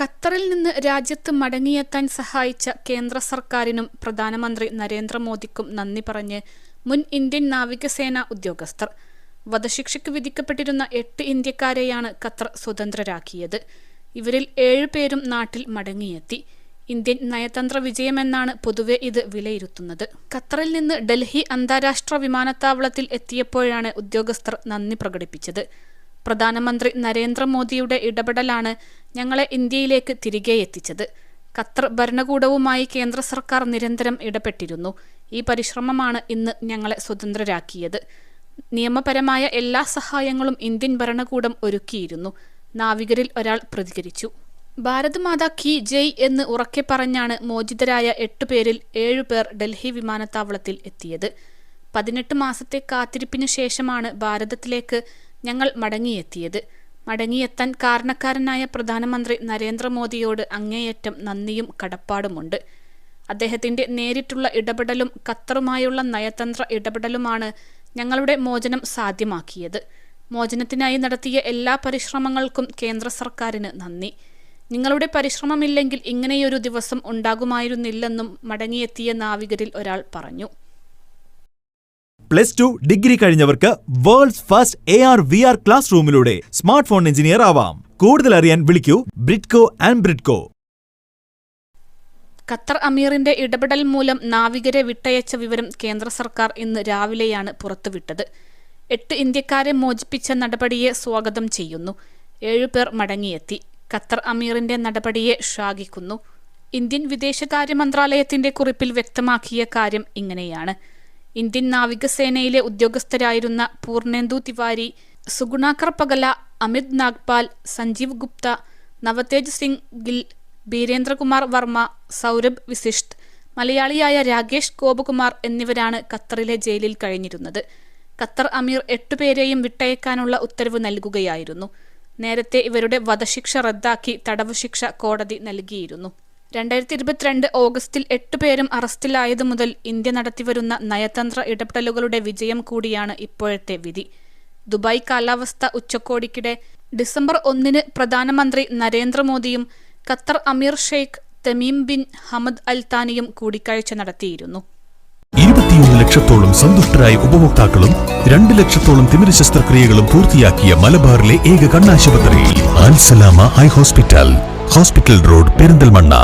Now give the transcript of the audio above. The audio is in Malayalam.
ഖത്തറിൽ നിന്ന് രാജ്യത്ത് മടങ്ങിയെത്താൻ സഹായിച്ച കേന്ദ്ര സർക്കാരിനും പ്രധാനമന്ത്രി നരേന്ദ്രമോദിക്കും നന്ദി പറഞ്ഞ് മുൻ ഇന്ത്യൻ നാവികസേന ഉദ്യോഗസ്ഥർ. വധശിക്ഷയ്ക്ക് വിധിക്കപ്പെട്ടിരുന്ന 8 ഇന്ത്യക്കാരെയാണ് ഖത്തർ സ്വതന്ത്രരാക്കിയത്. ഇവരിൽ 7 പേരും നാട്ടിൽ മടങ്ങിയെത്തി. ഇന്ത്യൻ നയതന്ത്ര വിജയമെന്നാണ് പൊതുവെ ഇത് വിലയിരുത്തുന്നത്. ഖത്തറിൽ നിന്ന് ഡൽഹി അന്താരാഷ്ട്ര വിമാനത്താവളത്തിൽ എത്തിയപ്പോഴാണ് ഉദ്യോഗസ്ഥർ നന്ദി പ്രകടിപ്പിച്ചത്. പ്രധാനമന്ത്രി നരേന്ദ്രമോദിയുടെ ഇടപെടലാണ് ഞങ്ങളെ ഇന്ത്യയിലേക്ക് തിരികെ എത്തിച്ചത്. ഖത്തർ ഭരണകൂടവുമായി കേന്ദ്ര സർക്കാർ നിരന്തരം ഇടപെട്ടിരുന്നു. ഈ പരിശ്രമമാണ് ഇന്ന് ഞങ്ങളെ സ്വതന്ത്രരാക്കിയത്. നിയമപരമായ എല്ലാ സഹായങ്ങളും ഇന്ത്യൻ ഭരണകൂടം ഒരുക്കിയിരുന്നു. നാവികരിൽ ഒരാൾ പ്രതികരിച്ചു. ഭാരത് മാതാ കി ജയ് എന്ന് ഉറക്കെ പറഞ്ഞാണ് മോചിതരായ 8 പേരിൽ 7 പേർ ഡൽഹി വിമാനത്താവളത്തിൽ എത്തിയത്. 18 മാസത്തെ കാത്തിരിപ്പിന് ശേഷമാണ് ഭാരതത്തിലേക്ക് ഞങ്ങൾ മടങ്ങിയെത്തിയത്. മടങ്ങിയെത്താൻ കാരണക്കാരനായ പ്രധാനമന്ത്രി നരേന്ദ്രമോദിയോട് അങ്ങേയറ്റം നന്ദിയും കടപ്പാടുമുണ്ട്. അദ്ദേഹത്തിന്റെ നേരിട്ടുള്ള ഇടപെടലും ഖത്തറുമായുള്ള നയതന്ത്ര ഇടപെടലുമാണ് ഞങ്ങളുടെ മോചനം സാധ്യമാക്കിയത്. മോചനത്തിനായി നടത്തിയ എല്ലാ പരിശ്രമങ്ങൾക്കും കേന്ദ്ര സർക്കാരിന് നന്ദി. നിങ്ങളുടെ പരിശ്രമമില്ലെങ്കിൽ ഇങ്ങനെയൊരു ദിവസം ഉണ്ടാകുമായിരുന്നില്ലെന്നും മടങ്ങിയെത്തിയ നാവികരിൽ ഒരാൾ പറഞ്ഞു. +2 ഡിഗ്രി കഴിഞ്ഞവർക്ക് വേൾഡ്സ് ഫസ്റ്റ് AR/VR ക്ലാസ് റൂമിലൂടെ സ്മാർട്ട് ഫോൺ എഞ്ചിനീയർ ആവാം. കൂടുതൽ അറിയാൻ വിളിക്കൂ ബ്രിഡ്കോ ആൻഡ് ബ്രിഡ്കോ. ഖത്തർ അമീറിന്റെ ഇടപെടൽ മൂലം നാവികരെ വിട്ടയച്ച വിവരം കേന്ദ്ര സർക്കാർ ഇന്ന് രാവിലെയാണ് പുറത്തുവിട്ടത്. 8 ഇന്ത്യക്കാരെ മോചിപ്പിച്ച നടപടിയെ സ്വാഗതം ചെയ്യുന്നു. 7 പേർ മടങ്ങിയെത്തി. ഖത്തർ അമീറിന്റെ നടപടിയെ ശ്ലാഘിക്കുന്നു. ഇന്ത്യൻ വിദേശകാര്യ മന്ത്രാലയത്തിന്റെ കുറിപ്പിൽ വ്യക്തമാക്കിയ കാര്യം ഇങ്ങനെയാണ്. ഇന്ത്യൻ നാവികസേനയിലെ ഉദ്യോഗസ്ഥരായിരുന്ന പൂർണേന്ദു തിവാരി, സുഗുണാകർ പഗല, അമിത് നാഗ്പാൽ, സഞ്ജീവ് ഗുപ്ത, നവതേജ് സിംഗ് ഗിൽ, ബീരേന്ദ്രകുമാർ വർമ്മ, സൗരഭ് വിശിഷ്ട്, മലയാളിയായ രാകേഷ് ഗോപകുമാർ എന്നിവരാണ് ഖത്തറിലെ ജയിലിൽ കഴിഞ്ഞിരുന്നത്. ഖത്തർ അമീർ 8 പേരെയും വിട്ടയക്കാനുള്ള ഉത്തരവ് നൽകുകയായിരുന്നു. നേരത്തെ ഇവരുടെ വധശിക്ഷ റദ്ദാക്കി തടവ് ശിക്ഷ കോടതി നൽകിയിരുന്നു. 2022 ഓഗസ്റ്റിൽ 8 പേരും അറസ്റ്റിലായതു മുതൽ ഇന്ത്യ നടത്തിവരുന്ന നയതന്ത്ര ഇടപെടലുകളുടെ വിജയം കൂടിയാണ് ഇപ്പോഴത്തെ വിധി. ദുബായ് കാലാവസ്ഥ ഉച്ചകോടിക്കിടെ ഡിസംബർ 1 പ്രധാനമന്ത്രി നരേന്ദ്രമോദിയും ഖത്തർ അമീർ Sheikh Tamim bin Hamad Al താനിയും കൂടിക്കാഴ്ച നടത്തിയിരുന്നു. 21 ലക്ഷത്തോളം സന്തുഷ്ടരായ ഉപഭോക്താക്കളും 2 ലക്ഷത്തോളം തിമിര ശസ്ത്രക്രിയകളും പൂർത്തിയാക്കിയ മലബാറിലെ ഏക കണ്ണാശുപത്രി അൽ സലാമ ഹൈ ഹോസ്പിറ്റൽ റോഡ് പെരിന്തൽമണ്ണ.